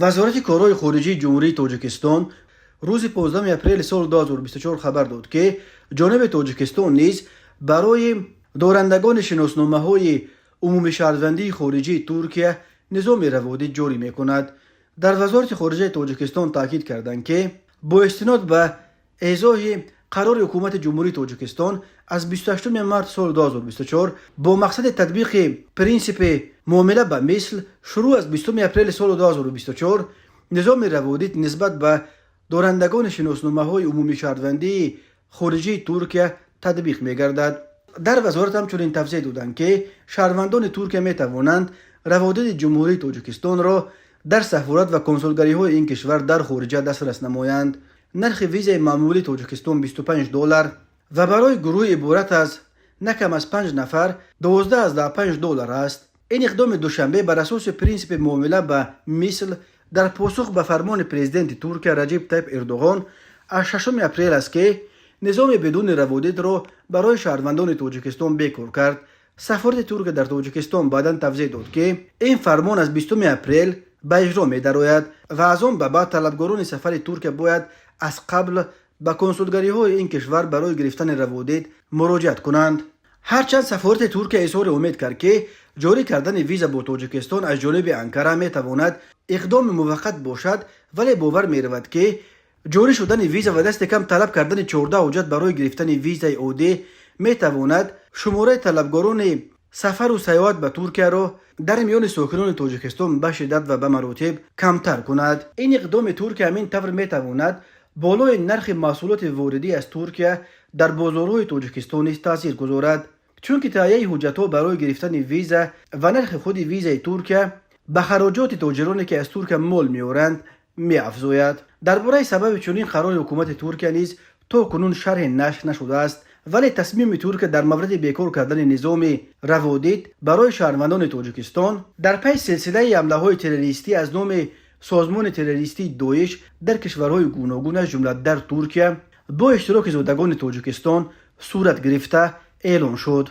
وزارت کارهای خارجی جمهوری تاجیکستان روز 15 اپریل سال 2024 خبر داد که جانب تاجیکستان نیز برای دارندگان شناسنامه‌های عمومی شهروندی خارجی ترکیه نظام روادید جاری می‌کند. در وزارت خارجه تاجیکستان تاکید کردند که با استناد به اعضای قرار حکومت جمهوری تاجیکستان از 28 مارس سال 2024 با مقصد تطبیق پرینسیپ معامله به مثل شروع از 20 اپریل سال 2024 نظام روادید نسبت به دارندگان شناسنامه‌های عمومی شهروندی خارجی ترکیه تطبیق می‌گردد. در وزارت همچنین توضیح دادند که شهروندان ترکیه می‌توانند روادید جمهوری تاجیکستان را در سفارت و کنسولگری‌های این کشور در خارج دسترس نمایند. نرخ ویزای معمولی تاجیکستان $25 و برای گروه عبارت از نه کم از 5 نفر $12.5 است. این اقدام دوشنبه بر اساس پرینسیپ معامله به مثل در پاسخ به فرمان پرزیدنت ترکیه رجب طیب اردوغان از 6 اپریل است که نظام بدون روادید را برای شهروندان تاجیکستان بیکار کرد. سفارت ترکیه در تاجیکستان بعداً توضیح داد که این فرمان از 20 اپریل به اجرا می درآید و از آن به بعد طلبگاران سفر ترکیه باید از قبل به کنسولگری های این کشور برای گرفتن روادید مراجعت کنند. هرچند سفارت ترکیه اظهار امید کرد که جاری کردن ویزا با تاجیکستان از جانب انکره می تواند اقدام موقت باشد، ولی باور می رود که جاری شدن ویزا و دست کم طلب کردن 14 حجت برای گرفتن ویزای عادی می تواند شماره طلبگاران سفر و سیاحت به ترکیه را در میان ساکنان تاجیکستان به شدت و به مراتب کمتر کند. این اقدام ترکیه همین طور می تواند بالای نرخ محصولات واردی از ترکیه در بازارهای تاجیکستان نیز تاثیر گذارد، چون که تهیه حجت‌ها برای گرفتن ویزا و نرخ خود ویزای ترکیه به خراجات تاجرانی که از ترکیه مال می‌آورند می‌افزاید. درباره سبب چنین قرار حکومت ترکیه نیز تا کنون شرح نشر نشده است، ولی تصمیم ترکیه در مورد بیکار کردن نظام روادید برای شهروندان تاجیکستان در پی سلسله حمله‌های تروریستی از نام سازمان تروریستی داعش در کشورهای گوناگون از جمله در ترکیه با اشتراک زادگان تاجیکستان صورت گرفته اعلان شد.